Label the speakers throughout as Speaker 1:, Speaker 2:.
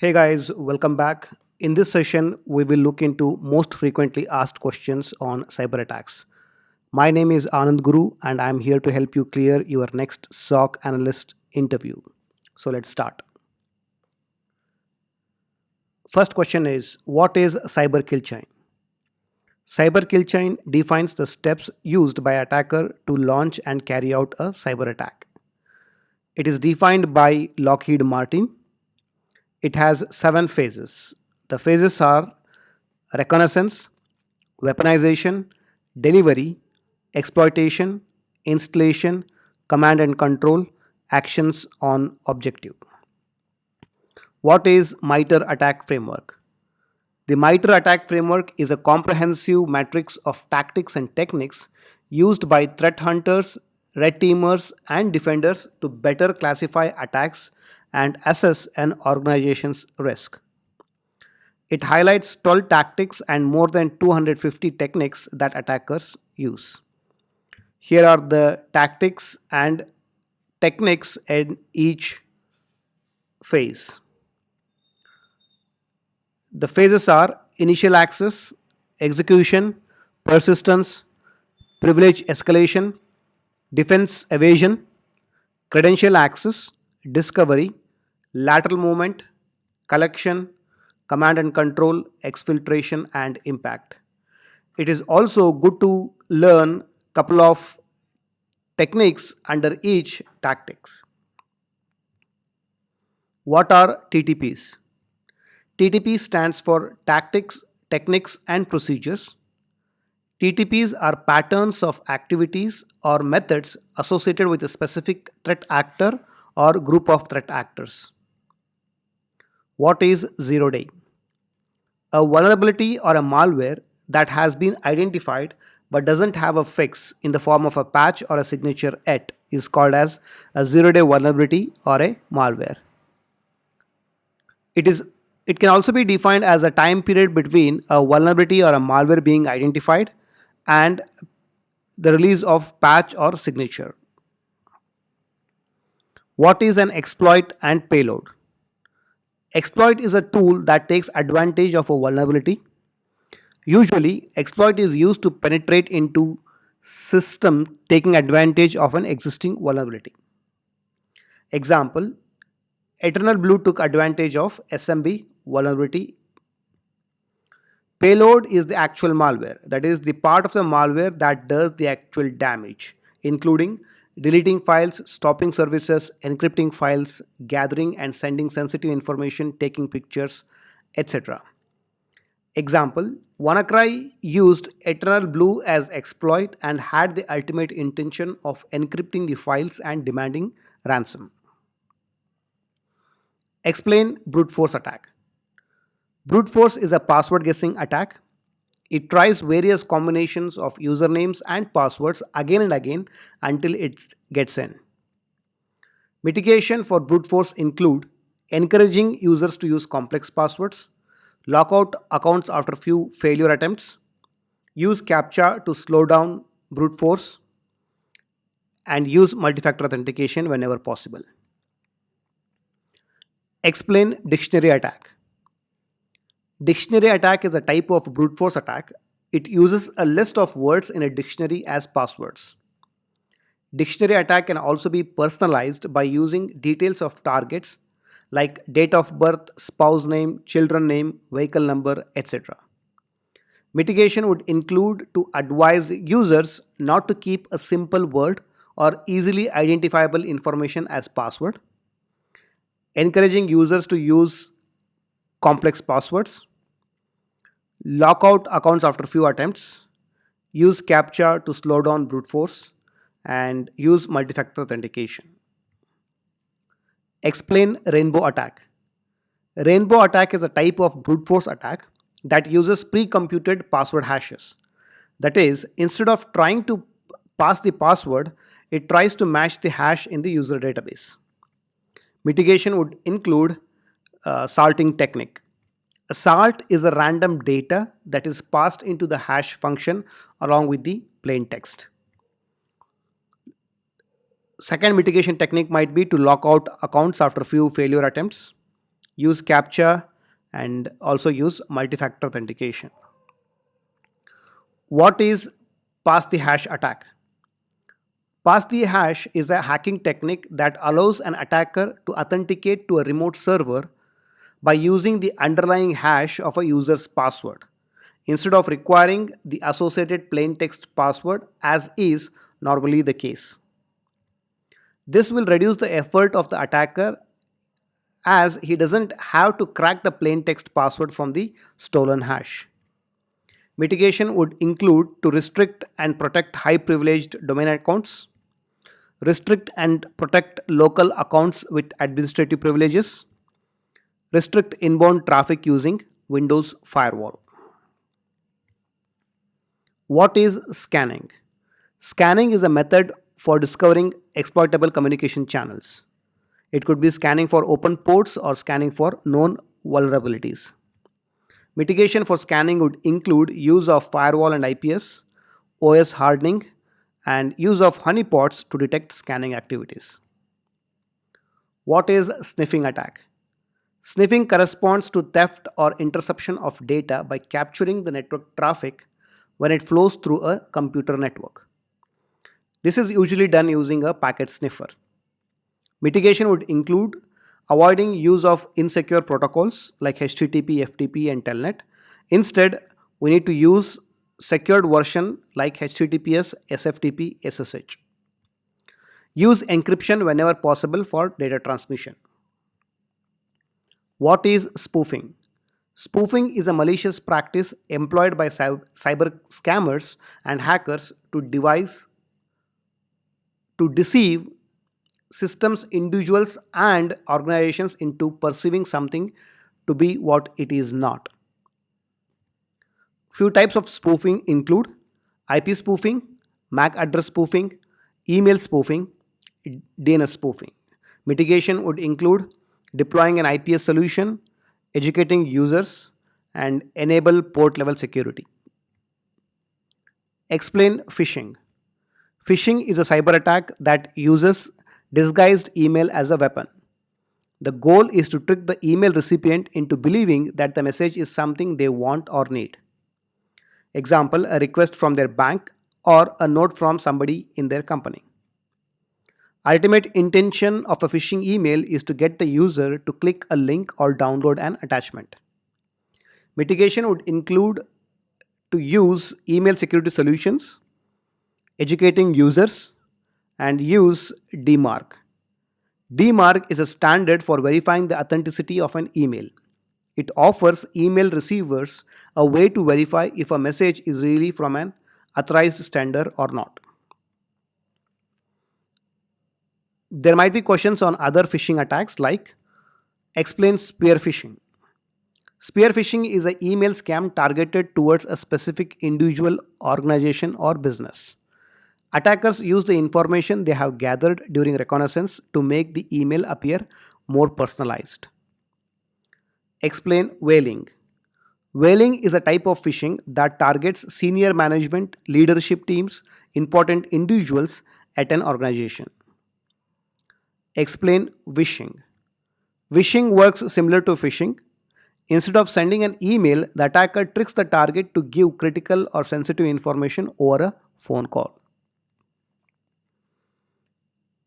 Speaker 1: Hey guys, welcome back. In this session, we will look into most frequently asked questions on cyber attacks. My name is Anand Guru and I am here to help you clear your next SOC analyst interview. So let's start. First question is, what is cyber kill chain? Cyber kill chain defines the steps used by attacker to launch and carry out a cyber attack. It is defined by Lockheed Martin. It has 7 phases. The phases are reconnaissance, weaponization, delivery, exploitation, installation, command and control, actions on objective. What is MITRE ATT&CK framework? The MITRE ATT&CK framework is a comprehensive matrix of tactics and techniques used by threat hunters, red teamers, and defenders to better classify attacks and assess an organization's risk. It highlights 12 tactics and more than 250 techniques that attackers use. Here are the tactics and techniques in each phase. The phases are initial access, execution, persistence, privilege escalation, defense evasion, credential access, discovery, lateral movement, collection, command and control, exfiltration, and impact. It is also good to learn couple of techniques under each tactics. What are TTPs? TTP stands for tactics, techniques and procedures. TTPs are patterns of activities or methods associated with a specific threat actor or group of threat actors. What is zero day? A vulnerability or a malware that has been identified but doesn't have a fix in the form of a patch or a signature yet is called as a zero-day vulnerability or a malware. It is it can also be defined as a time period between a vulnerability or a malware being identified and the release of patch or signature. What is an exploit and payload? Exploit is a tool that takes advantage of a vulnerability. Usually, exploit is used to penetrate into system taking advantage of an existing vulnerability. Example, Eternal Blue took advantage of SMB vulnerability. Payload is the actual malware, that is the part of the malware that does the actual damage, including deleting files, stopping services, encrypting files, gathering and sending sensitive information, taking pictures, etc. Example, WannaCry used Eternal Blue as exploit and had the ultimate intention of encrypting the files and demanding ransom. Explain brute force attack. Brute force is a password guessing attack. It tries various combinations of usernames and passwords again and again until it gets in. Mitigation for brute force include encouraging users to use complex passwords, lock out accounts after few failure attempts, use CAPTCHA to slow down brute force, and use multi-factor authentication whenever possible. Explain dictionary attack. Dictionary attack is a type of brute force attack. It uses a list of words in a dictionary as passwords. Dictionary attack can also be personalized by using details of targets like date of birth, spouse name, children name, vehicle number, etc. Mitigation would include to advise users not to keep a simple word or easily identifiable information as password, encouraging users to use complex passwords, lock out accounts after few attempts, use CAPTCHA to slow down brute force, and use multi-factor authentication. Explain rainbow attack. Rainbow attack is a type of brute force attack that uses pre-computed password hashes. That is, instead of trying to pass the password, it tries to match the hash in the user database. Mitigation would include salting technique. A salt is a random data that is passed into the hash function along with the plain text. Second mitigation technique might be to lock out accounts after few failure attempts, use CAPTCHA, and also use multi-factor authentication. What is pass the hash attack? Pass the hash is a hacking technique that allows an attacker to authenticate to a remote server by using the underlying hash of a user's password instead of requiring the associated plain text password as is normally the case. This will reduce the effort of the attacker as he doesn't have to crack the plain text password from the stolen hash. Mitigation would include to restrict and protect high privileged domain accounts, restrict and protect local accounts with administrative privileges, restrict inbound traffic using Windows Firewall. What is scanning? Scanning is a method for discovering exploitable communication channels. It could be scanning for open ports or scanning for known vulnerabilities. Mitigation for scanning would include use of firewall and IPS, OS hardening, and use of honeypots to detect scanning activities. What is sniffing attack? Sniffing corresponds to theft or interception of data by capturing the network traffic when it flows through a computer network. This is usually done using a packet sniffer. Mitigation would include avoiding use of insecure protocols like HTTP, FTP, and Telnet. Instead, we need to use secured version like HTTPS, SFTP, SSH. Use encryption whenever possible for data transmission. What is spoofing? Spoofing is a malicious practice employed by cyber scammers and hackers to deceive systems, individuals, and organizations into perceiving something to be what it is not. Few types of spoofing include IP spoofing, MAC address spoofing, email spoofing, DNS spoofing. Mitigation would include deploying an IPS solution, educating users, and enable port level security. Explain phishing. Phishing is a cyber attack that uses disguised email as a weapon. The goal is to trick the email recipient into believing that the message is something they want or need. Example, a request from their bank or a note from somebody in their company. Ultimate intention of a phishing email is to get the user to click a link or download an attachment. Mitigation would include to use email security solutions, educating users, and use DMARC. DMARC is a standard for verifying the authenticity of an email. It offers email receivers a way to verify if a message is really from an authorized sender or not. There might be questions on other phishing attacks like explain spear phishing. Spear phishing is an email scam targeted towards a specific individual, organization, or business. Attackers use the information they have gathered during reconnaissance to make the email appear more personalized. Explain whaling. Whaling is a type of phishing that targets senior management, leadership teams, important individuals at an organization. Explain wishing. Wishing works similar to phishing. Instead of sending an email, the attacker tricks the target to give critical or sensitive information over a phone call.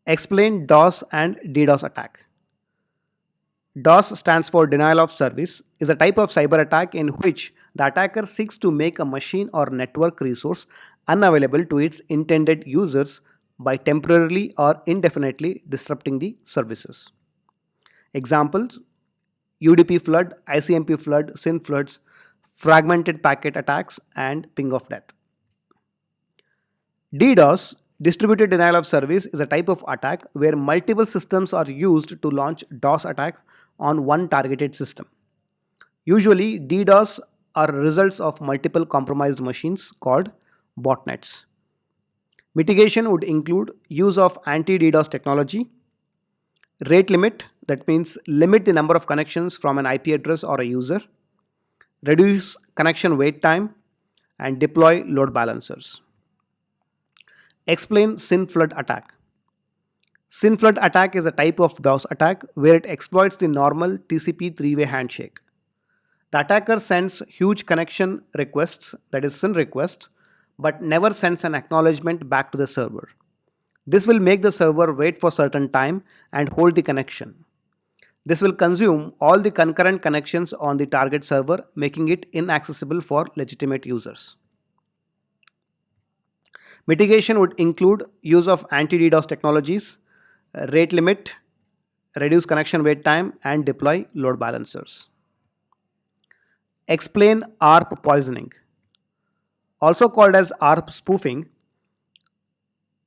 Speaker 1: Explain DOS and DDoS attack. DOS stands for denial of service, is a type of cyber attack in which the attacker seeks to make a machine or network resource unavailable to its intended users by temporarily or indefinitely disrupting the services. Examples: UDP flood, ICMP flood, SYN floods, fragmented packet attacks, and ping of death. DDoS, distributed denial of service, is a type of attack where multiple systems are used to launch DOS attack on one targeted system. Usually, DDoS are results of multiple compromised machines called botnets. Mitigation would include use of anti-DDoS technology, rate limit, that means limit the number of connections from an IP address or a user, reduce connection wait time, and deploy load balancers. Explain SYN flood attack. SYNFLOOD attack is a type of DOS attack where it exploits the normal TCP three-way handshake. The attacker sends huge connection requests, that is SYN requests, but never sends an acknowledgement back to the server. This will make the server wait for certain time and hold the connection. This will consume all the concurrent connections on the target server, making it inaccessible for legitimate users. Mitigation would include use of anti-DDoS technologies, rate limit, reduce connection wait time, and deploy load balancers. Explain ARP poisoning. Also called as ARP spoofing,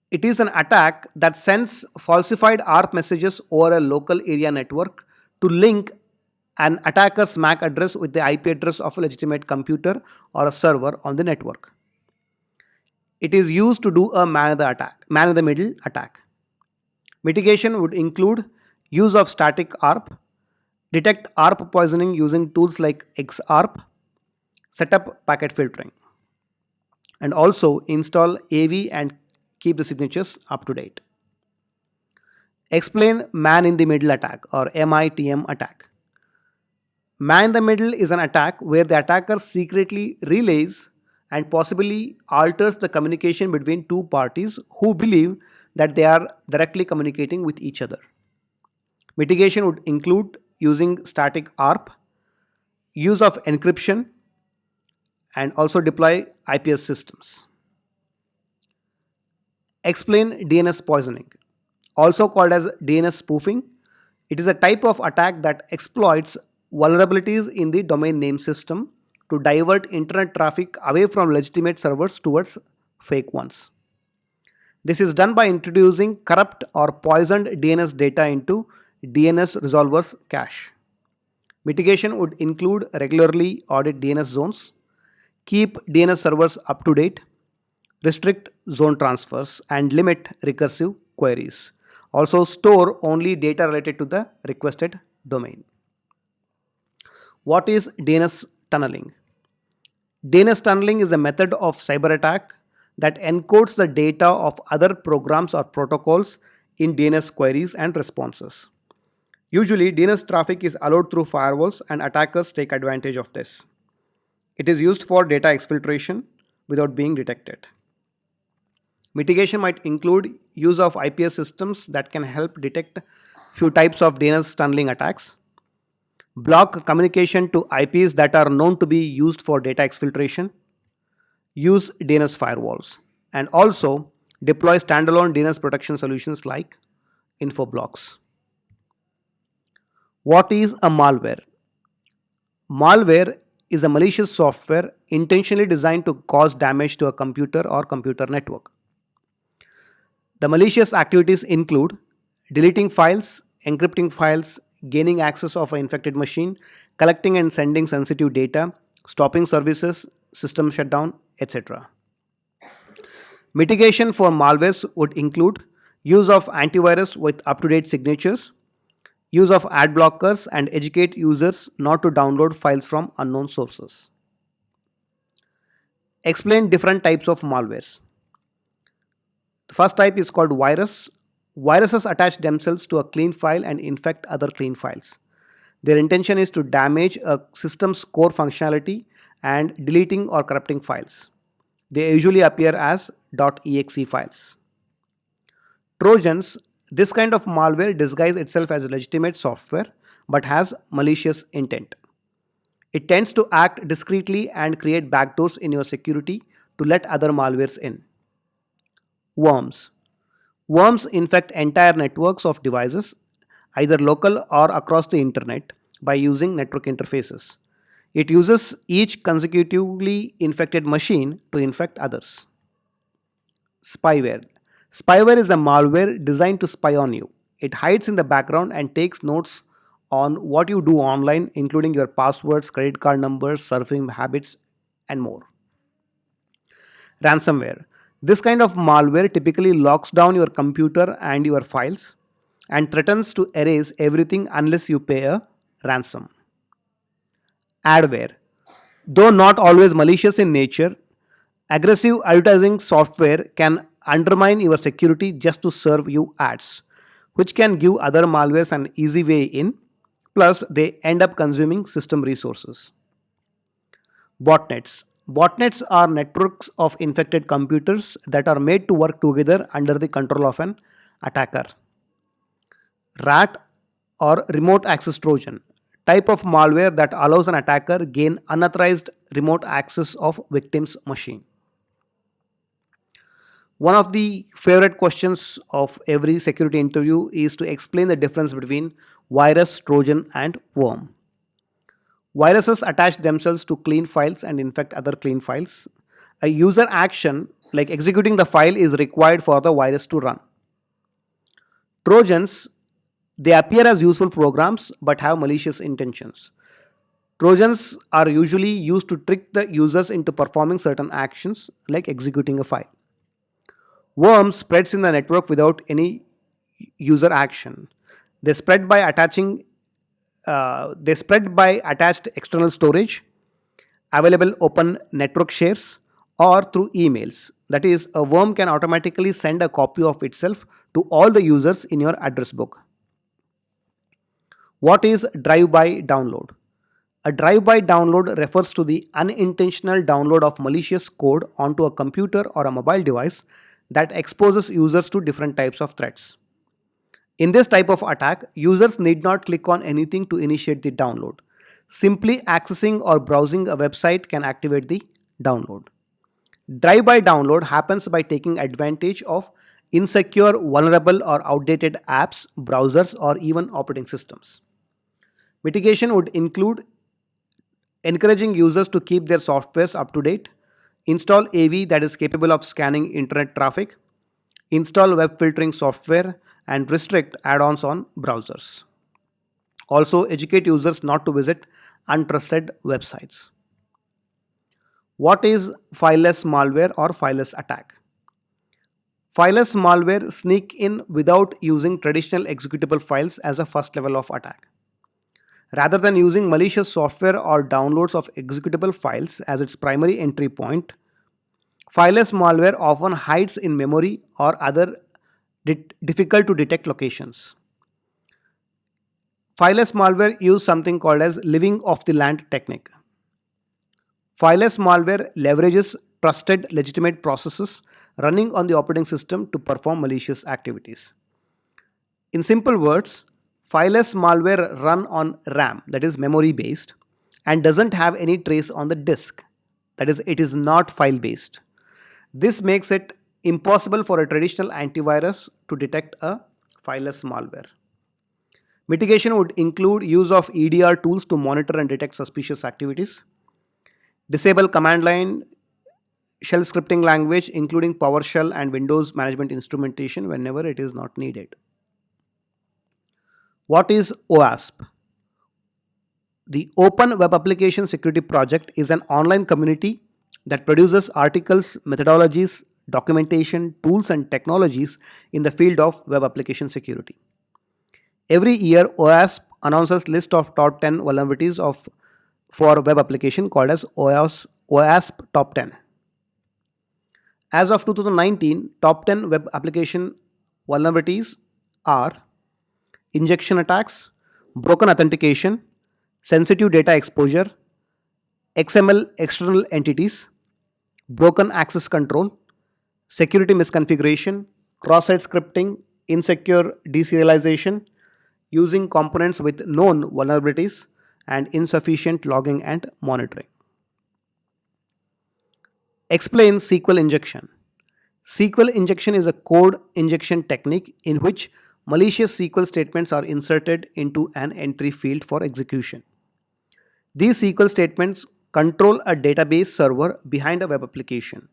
Speaker 1: it is an attack that sends falsified ARP messages over a local area network to link an attacker's MAC address with the IP address of a legitimate computer or a server on the network. It is used to do a man-in-the-middle attack. Mitigation would include use of static ARP, detect ARP poisoning using tools like XARP, set up packet filtering, and also install AV and keep the signatures up to date. Explain man-in-the-middle attack or MITM attack. Man-in-the-middle is an attack where the attacker secretly relays and possibly alters the communication between two parties who believe that they are directly communicating with each other. Mitigation would include using static ARP, use of encryption, and also deploy IPS systems. Explain DNS poisoning. Also called as DNS spoofing, it is a type of attack that exploits vulnerabilities in the domain name system to divert internet traffic away from legitimate servers towards fake ones. This is done by introducing corrupt or poisoned DNS data into DNS resolver's cache. Mitigation would include regularly audit DNS zones, keep DNS servers up to date, restrict zone transfers, and limit recursive queries. Also store only data related to the requested domain. What is DNS tunneling? DNS tunneling is a method of cyber attack that encodes the data of other programs or protocols in DNS queries and responses. Usually, DNS traffic is allowed through firewalls and attackers take advantage of this. It is used for data exfiltration without being detected. Mitigation might include use of IPS systems that can help detect few types of DNS tunneling attacks, block communication to IPs that are known to be used for data exfiltration, use DNS firewalls, and also deploy standalone DNS protection solutions like Infoblox. What is a malware? Malware is a malicious software intentionally designed to cause damage to a computer or computer network. The malicious activities include deleting files, encrypting files, gaining access of an infected machine, collecting and sending sensitive data, stopping services, system shutdown, etc. Mitigation for malwares would include use of antivirus with up-to-date signatures, use of ad blockers, and educate users not to download files from unknown sources. Explain different types of malwares. The first type is called virus. Viruses attach themselves to a clean file and infect other clean files. Their intention is to damage a system's core functionality and deleting or corrupting files. They usually appear as .exe files. Trojans. This kind of malware disguises itself as legitimate software but has malicious intent. It tends to act discreetly and create backdoors in your security to let other malwares in. Worms. Worms infect entire networks of devices, either local or across the internet, by using network interfaces. It uses each consecutively infected machine to infect others. Spyware. Spyware is a malware designed to spy on you. It hides in the background and takes notes on what you do online, including your passwords, credit card numbers, surfing habits, and more. Ransomware. This kind of malware typically locks down your computer and your files and threatens to erase everything unless you pay a ransom. Adware. Though not always malicious in nature, aggressive advertising software can undermine your security just to serve you ads. which can give other malwares an easy way in, plus they end up consuming system resources. Botnets. Botnets are networks of infected computers that are made to work together under the control of an attacker. RAT or remote access trojan, type of malware that allows an attacker gain unauthorized remote access of victim's machine. One of the favorite questions of every security interview is to explain the difference between virus, trojan and worm. Viruses attach themselves to clean files and infect other clean files. A user action like executing the file is required for the virus to run. Trojans, they appear as useful programs but have malicious intentions. Trojans are usually used to trick the users into performing certain actions like executing a file. Worm spreads in the network without any user action. They spread by attached external storage, available open network shares, or through emails. That is, a worm can automatically send a copy of itself to all the users in your address book. What is drive-by download? A drive-by download refers to the unintentional download of malicious code onto a computer or a mobile device that exposes users to different types of threats. In this type of attack, users need not click on anything to initiate the download. Simply accessing or browsing a website can activate the download. Drive-by download happens by taking advantage of insecure, vulnerable, or outdated apps, browsers, or even operating systems. Mitigation would include encouraging users to keep their softwares up to date, install AV that is capable of scanning internet traffic, install web filtering software, and restrict add-ons on browsers. Also, educate users not to visit untrusted websites. What is fileless malware or fileless attack? Fileless malware sneak in without using traditional executable files as a first level of attack. Rather than using malicious software or downloads of executable files as its primary entry point, fileless malware often hides in memory or other difficult to detect locations. Fileless malware use something called as living off the land technique. Fileless malware leverages trusted legitimate processes running on the operating system to perform malicious activities. In simple words, fileless malware run on RAM, that is memory based, and doesn't have any trace on the disk, that is it is not file based. This makes it impossible for a traditional antivirus to detect a fileless malware. Mitigation would include use of EDR tools to monitor and detect suspicious activities, disable command line shell scripting language including PowerShell and Windows management instrumentation whenever it is not needed. What is OWASP? The Open Web Application Security Project is an online community that produces articles, methodologies, documentation, tools, and technologies in the field of web application security. Every year, OWASP announces list of top 10 vulnerabilities for web application called as OWASP Top 10. As of 2019, top 10 web application vulnerabilities are injection attacks, broken authentication, sensitive data exposure, XML external entities, broken access control, security misconfiguration, cross-site scripting, insecure deserialization, using components with known vulnerabilities, and insufficient logging and monitoring. Explain SQL injection. SQL injection is a code injection technique in which malicious SQL statements are inserted into an entry field for execution. These SQL statements control a database server behind a web application.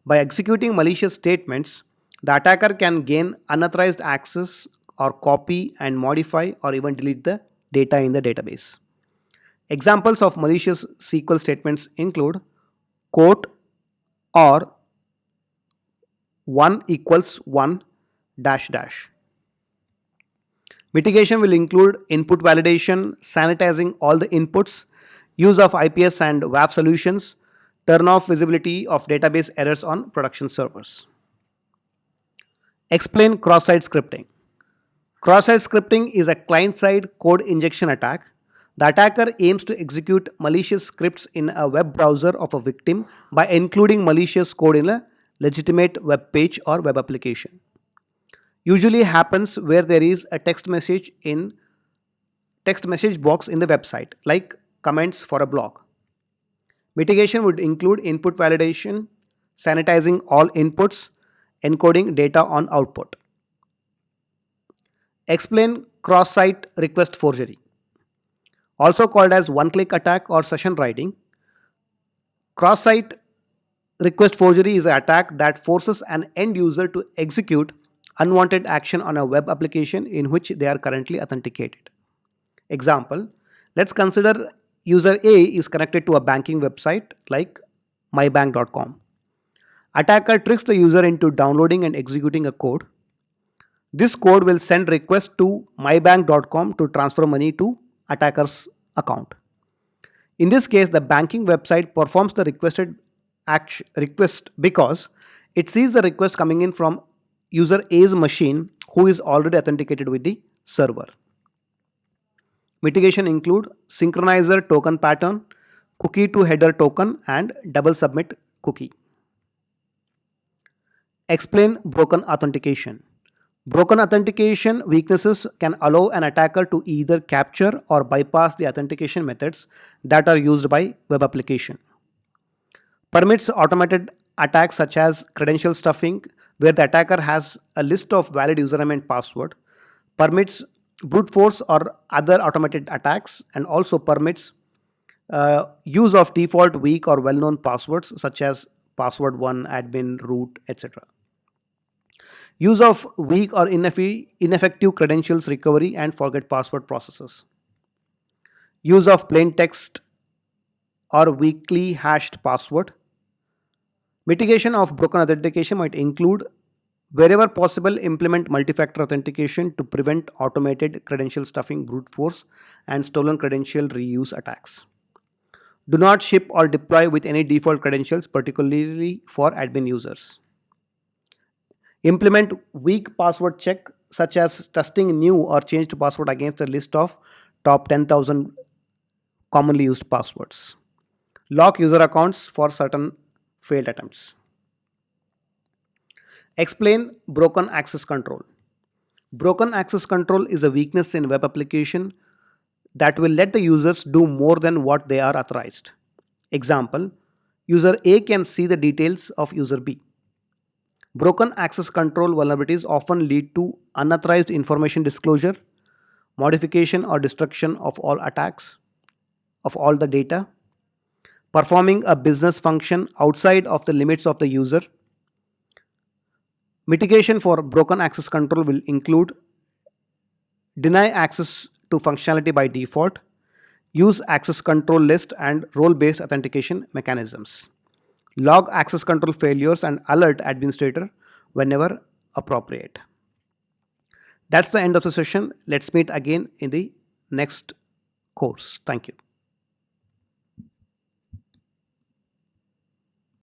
Speaker 1: By executing malicious statements, the attacker can gain unauthorized access or copy and modify or even delete the data in the database. Examples of malicious SQL statements include quote or 1 equals 1 dash dash. Mitigation will include input validation, sanitizing all the inputs, use of IPS and WAF solutions, turn off visibility of database errors on production servers. Explain cross-site scripting. Cross-site scripting is a client-side code injection attack. The attacker aims to execute malicious scripts in a web browser of a victim by including malicious code in a legitimate web page or web application. Usually happens where there is a text message box in the website, like comments for a blog. Mitigation would include input validation, sanitizing all inputs, encoding data on output. Explain cross-site request forgery. Also called as one-click attack or session writing. Cross-site request forgery is an attack that forces an end user to execute unwanted action on a web application in which they are currently authenticated. Example, let's consider user A is connected to a banking website like mybank.com. Attacker tricks the user into downloading and executing a code. This code will send request to mybank.com to transfer money to attacker's account. In this case, the banking website performs the request because it sees the request coming in from user A's machine who is already authenticated with the server. Mitigation include synchronizer token pattern, cookie to header token, and double submit cookie. Explain broken authentication. Broken authentication weaknesses can allow an attacker to either capture or bypass the authentication methods that are used by web application. Permits automated attacks such as credential stuffing, where the attacker has a list of valid username and password. Permits brute force or other automated attacks, and also permits use of default weak or well-known passwords such as password 1, admin, root, etc. Use of weak or ineffective credentials recovery and forget password processes. Use of plain text or weakly hashed password. Mitigation of broken authentication might include, wherever possible, implement multi-factor authentication to prevent automated credential stuffing, brute force, and stolen credential reuse attacks. Do not ship or deploy with any default credentials, particularly for admin users. Implement weak password check, such as testing new or changed password against a list of top 10,000 commonly used passwords. Lock user accounts for certain failed attempts. Explain broken access control. Broken access control is a weakness in web application that will let the users do more than what they are authorized. Example, user A can see the details of user B. Broken access control vulnerabilities often lead to unauthorized information disclosure, modification or destruction of all attacks, of all the data, performing a business function outside of the limits of the user. Mitigation for broken access control will include deny access to functionality by default, use access control list and role-based authentication mechanisms. Log access control failures and alert administrator whenever appropriate. That's the end of the session. Let's meet again in the next course. Thank you.